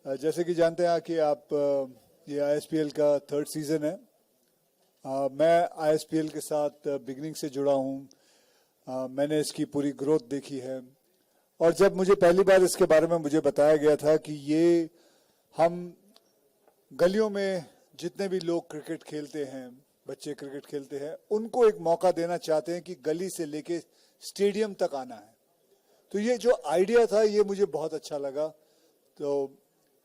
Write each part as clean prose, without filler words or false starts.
जैसे कि जानते हैं कि आप ये आईएसपीएल का थर्ड सीजन है। मैं आईएसपीएल के साथ बिगनिंग से जुड़ा हूँ। मैंने इसकी पूरी ग्रोथ देखी है और जब मुझे पहली बार इसके बारे में मुझे बताया गया था कि ये हम गलियों में जितने भी लोग क्रिकेट खेलते हैं, बच्चे क्रिकेट खेलते हैं, उनको एक मौका देना चाहते हैं कि गली से लेके स्टेडियम तक आना है। तो ये जो आइडिया था ये मुझे बहुत अच्छा लगा। तो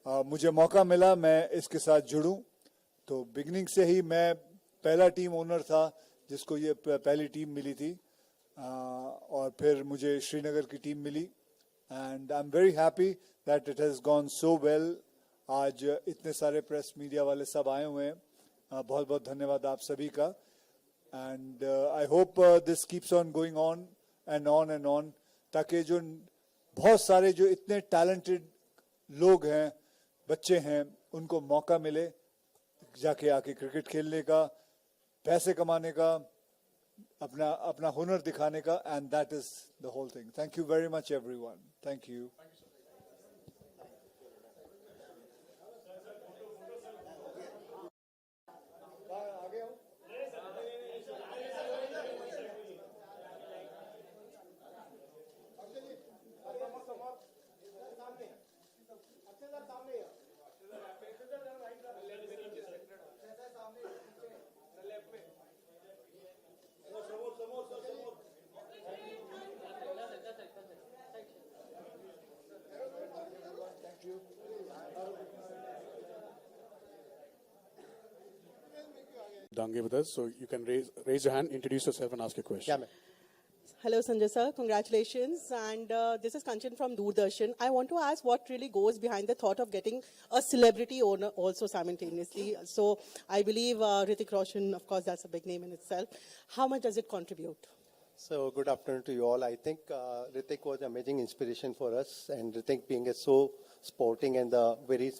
मुझे मौका मिला मैं इसके साथ जुड़ूं। तो बिगनिंग से ही मैं पहला टीम ओनर था जिसको ये पहली टीम मिली थी, और फिर मुझे श्रीनगर की टीम मिली and I am very happy that it has gone so well. आज इतने सारे प्रेस मीडिया वाले सब आए हुए हैं, बहुत बहुत धन्यवाद आप सभी का। And I hope this keeps on going on and on and on, ताकि जो बहुत सारे जो इतने टैलेंटेड लोग हैं, बच्चे हैं, उनको मौका मिले जाके आके क्रिकेट खेलने का, पैसे कमाने का, अपना अपना हुनर दिखाने का, and that is the whole thing. Thank you very much everyone. Thank you. Dange with us, so you can raise your hand, introduce yourself, and ask your question. Yeah, hello, Sanjay sir. Congratulations. And this is Kanchan from Doordarshan. I want to ask what really goes behind the thought of getting a celebrity owner also simultaneously. So I believe Hrithik Roshan, of course, that's a big name in itself. How much does it contribute? So good afternoon to you all. I think Hrithik was amazing inspiration for us, and Hrithik being a so sporting and the very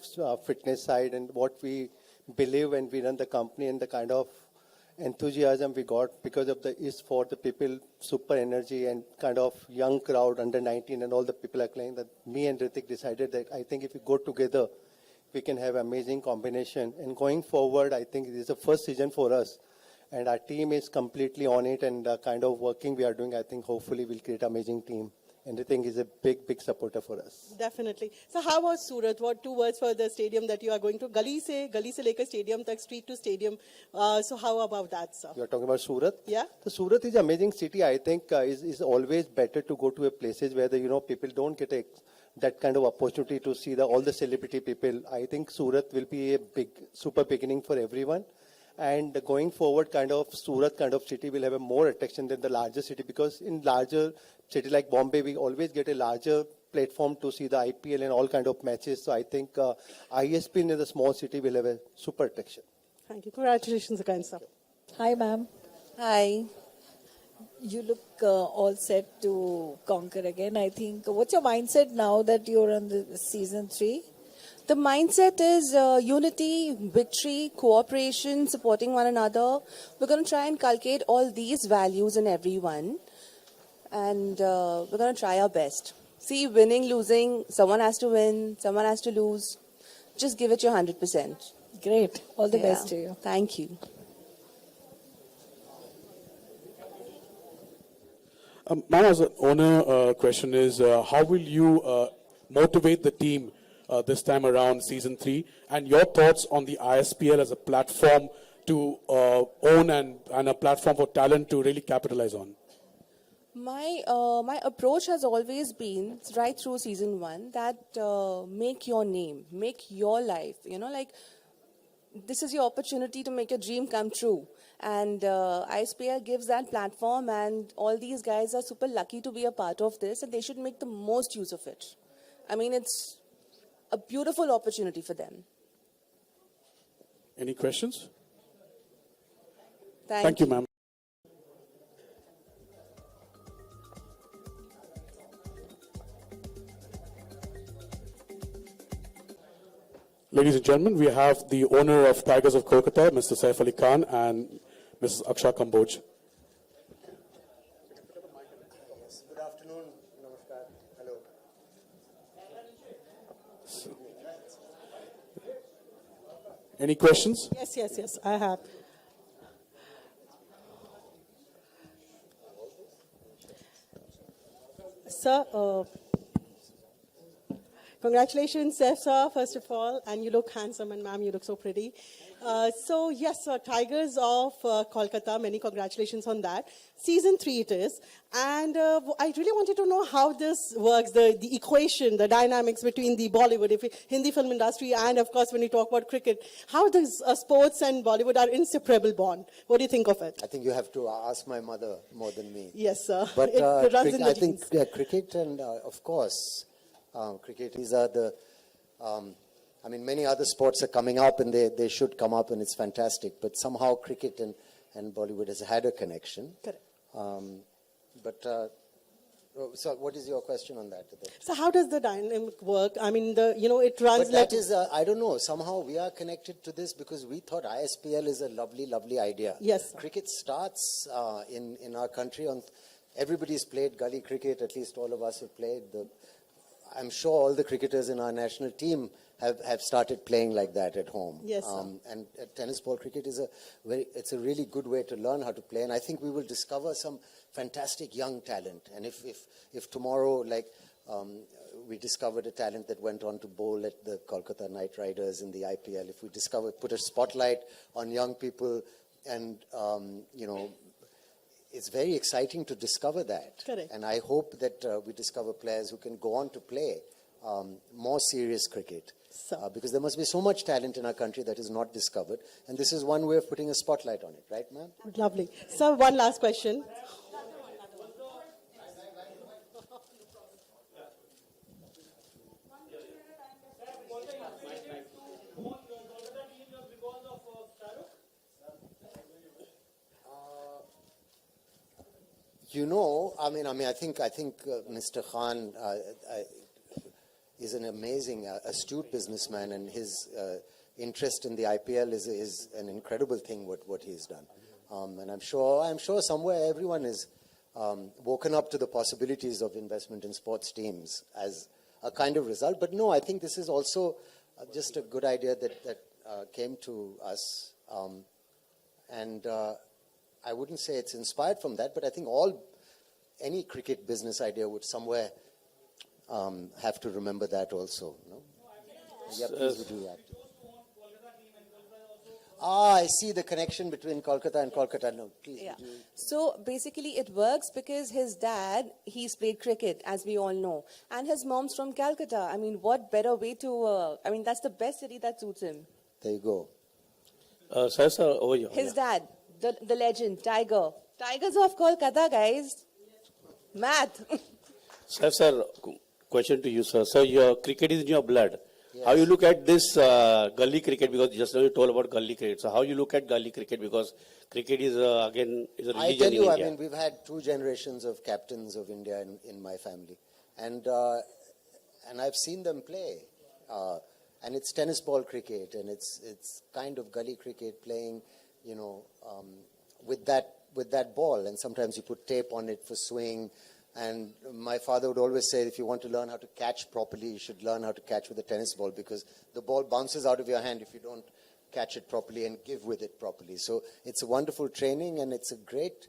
fitness side and what we believe when we run the company and the kind of enthusiasm we got because of the is for the people, super energy and kind of young crowd under 19 and all the people are playing, that me and Hrithik decided that I think if we go together, we can have amazing combination. And going forward, I think this is the first season for us. And our team is completely on it, and the kind of working we are doing, I think hopefully we'll create an amazing team. And I think is a big, big supporter for us. Definitely. So how about Surat? What 2 words for the stadium that you are going to? Gali se leke stadium tak, street to stadium. So how about that, sir? You are talking about Surat? Yeah. So Surat is an amazing city. I think is always better to go to a places where people don't get that kind of opportunity to see all the celebrity people. I think Surat will be a big, super beginning for everyone. And going forward, kind of Surat kind of city will have a more attraction than the larger city, because in larger city like Bombay, we always get a larger platform to see the IPL and all kind of matches. So I think ISP in the small city will have a super attraction. Thank you. Congratulations again, sir. Hi, ma'am. Hi. You look all set to conquer again, I think. What's your mindset now that you're on the season 3? The mindset is unity, victory, cooperation, supporting one another. We're going to try and inculcate all these values in everyone. And we're going to try our best. See, winning, losing, someone has to win, someone has to lose. Just give it your 100%. Great. All the best to you. Thank you. Ma'am, as an owner, question is, how will you motivate the team this time around, season 3, and your thoughts on the ISPL as a platform to own and a platform for talent to really capitalize on? My approach has always been, right through season 1, that make your name, make your life, like this is your opportunity to make your dream come true. And ISPL gives that platform, and all these guys are super lucky to be a part of this, and they should make the most use of it. I mean, it's a beautiful opportunity for them. Any questions? Thank you, ma'am. Ladies and gentlemen, we have the owner of Tigers of Kolkata, Mr. Saif Ali Khan, and Mrs. Aksha Kamboj. Good afternoon. Namaskar. Hello. Any questions? Yes, I have. Sir, congratulations, sir, first of all, and you look handsome, and ma'am, you look so pretty. So yes, Tigers of Kolkata, many congratulations on that. Season 3 it is, and I really wanted to know how this works, the equation, the dynamics between the Bollywood, Hindi film industry, and of course when you talk about cricket, how does sports and Bollywood are inseparable bond? What do you think of it? I think you have to ask my mother more than me. Yes, sir. But It runs in the I think genes. cricket and, of course, cricket, these are the, I mean, many other sports are coming up and they should come up and it's fantastic. But somehow cricket and Bollywood has had a connection. Correct. So what is your question on that? So how does the dynamic work? I mean, it runs But like... that is, I don't know, somehow we are connected to this because we thought ISPL is a lovely, lovely idea. Yes. Cricket starts in our country on, everybody's played gully cricket, at least all of us have played. I'm sure all the cricketers in our national team have started playing like that at home. Yes, sir. And tennis ball cricket is it's a really good way to learn how to play. And I think we will discover some fantastic young talent. And if tomorrow, like, we discovered a talent that went on to bowl at the Kolkata Knight Riders in the IPL, if we put a spotlight on young people and, it's very exciting to discover that. Correct. And I hope that we discover players who can go on to play more serious cricket. So- Because there must be so much talent in our country that is not discovered. And this is one way of putting a spotlight on it, right, ma'am? Lovely. So one last question. I think Mr. Khan is an amazing, astute businessman, and his interest in the IPL is an incredible thing. What he's done, and I'm sure somewhere everyone is woken up to the possibilities of investment in sports teams as a kind of result. But no, I think this is also just a good idea that came to us, and I wouldn't say it's inspired from that, but I think any cricket business idea would somewhere have to remember that also. No? Yeah, please would do that. I see the connection between Kolkata and Kolkata. No, please. Yeah. would you- So basically, it works because his dad, he's played cricket, as we all know, and his mom's from Calcutta. I mean, what better way to? That's the best city that suits him. There you go. Sir, over here. His dad, the legend, Tiger. Tigers of Kolkata, guys. Math. Sir, question to you, sir. Sir, your cricket is in your blood. How you look at this gully cricket? Because just now you told about gully cricket. So how you look at gully cricket? Because cricket is again is a I religion tell you, in I India. mean, we've had 2 generations of captains of India in my family, and I've seen them play, and it's tennis ball cricket, and it's kind of gully cricket playing, with that ball, and sometimes you put tape on it for swing. And my father would always say, if you want to learn how to catch properly, you should learn how to catch with a tennis ball, because the ball bounces out of your hand if you don't catch it properly and give with it properly. So it's a wonderful training, and it's a great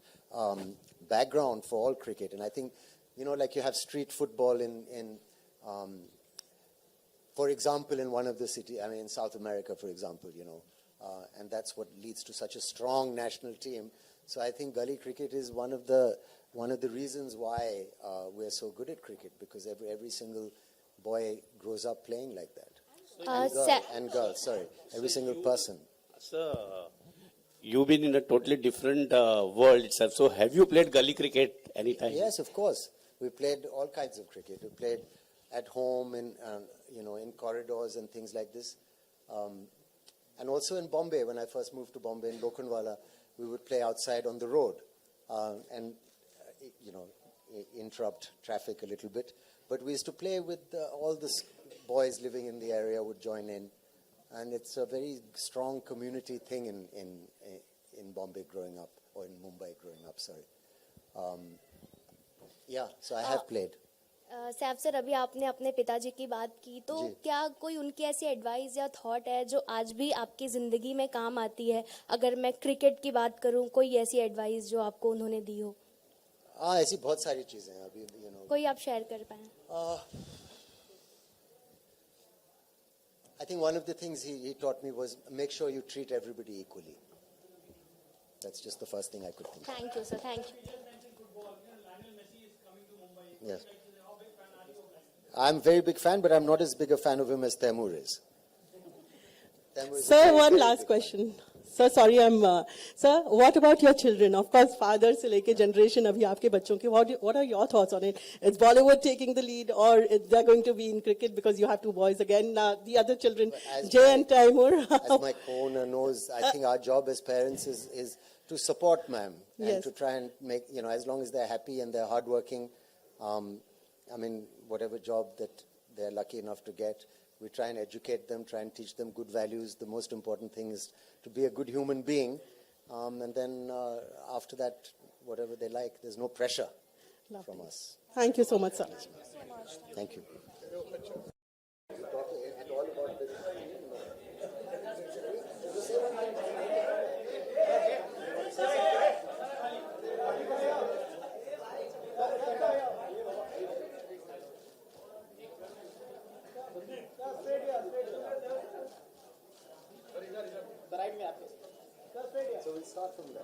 background for all cricket. And I think, like you have street football for example, in one of the cities, in South America, for example, and that's what leads to such a strong national team. So I think gully cricket is one of the reasons why we're so good at cricket, because every single boy grows up playing like that. Girl, every single person. Sir, you've been in a totally different world itself. So have you played gully cricket anytime? Yes, of course. We played all kinds of cricket. We played at home, in corridors and things like this. And also in Bombay, when I first moved to Bombay in Lokhandwala, we would play outside on the road and interrupt traffic a little bit. But we used to play with all the boys living in the area would join in. And it's a very strong community thing in Bombay growing up, or in Mumbai growing up, sorry. So I have played. Saif sir, अभी आपने अपने पिताजी की बात की, तो क्या कोई उनकी ऐसी एडवाइस या थॉट है जो आज भी आपकी ज़िंदगी में काम आती है? अगर मैं क्रिकेट की बात करूं, कोई ऐसी एडवाइस जो आपको उन्होंने दी हो? हाँ, ऐसी बहुत सारी चीज़ें हैं अभी, कोई आप शेयर कर पाएं? I think one of the things he taught me was make sure you treat everybody equally. That's just the first thing I could think of. Thank you sir, thank you. Yes. I'm a very big fan, but I'm not as big a fan of him as Taimur is. Taimur is a Sir, very, one very last big question. Sir, sorry, Sir, what about your children? Of course, father से लेके generation अभी आपके बच्चों के. What are your thoughts on it? Is Bollywood taking the lead, or is they're going to be in cricket because you have two boys again? The other children, Jay and Taimur. As my co-owner knows, I think our job as parents is to support ma'am and Yes. to try and make, as long as they're happy and they're hardworking, I mean, whatever job that they're lucky enough to get, we try and educate them, try and teach them good values. The most important thing is to be a good human being. And then after that, whatever they like, there's no pressure from us. Thank you so much, sir. Thank you. So we'll start from there.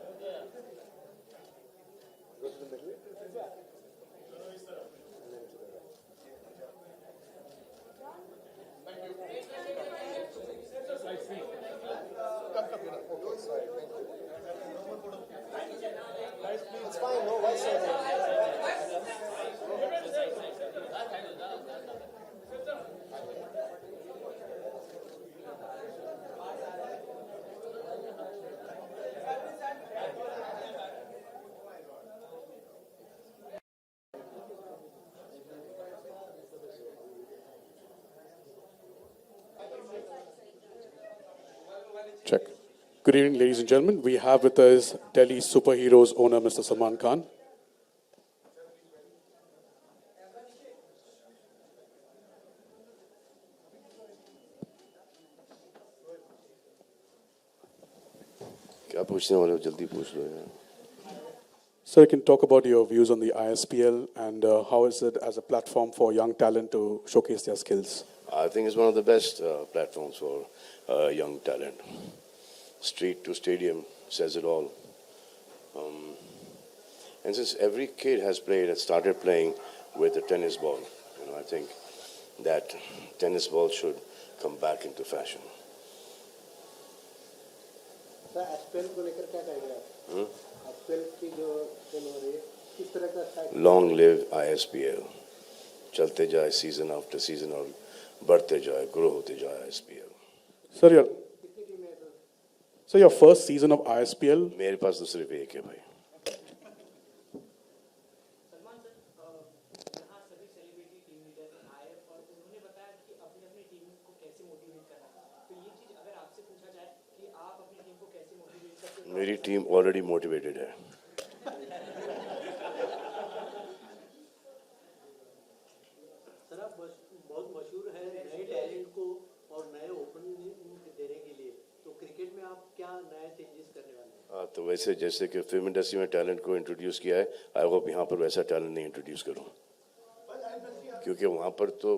Go to the middle. And then to the right. Okay, sorry. It's fine, no worries. Check. Good evening, ladies and gentlemen. We have with us Delhi Superheroes owner, Mr. Salman Khan. क्या पूछने वाले हो जल्दी पूछ लो यार. So you can talk about your views on the ISPL and how is it as a platform for young talent to showcase their skills? I think it's one of the best platforms for young talent. Street to stadium says it all. And since every kid has started playing with a tennis ball, I think that tennis ball should come back into fashion. Sir SPL को लेकर क्या कहेंगे आप? SPL की जो खेल हो रही है किस तरह का Long live ISPL. चलते जाए season after season और बढ़ते जाए, grow होते जाए ISPL. So your first season of ISPL, मेरे पास तो सिर्फ एक है भाई. मेरी टीम ऑलरेडी मोटिवेटेड है. सर आप बहुत मशहूर है नए टैलेंट को और नए ओपनिंग देने के लिए, तो क्रिकेट में आप क्या नए चेंजेस करने वाले हैं? तो वैसे जैसे कि फिल्म इंडस्ट्री में टैलेंट को इंट्रोड्यूस किया है, आई होप यहाँ पर वैसा टैलेंट नहीं इंट्रोड्यूस करूँ, क्योंकि वहाँ पर तो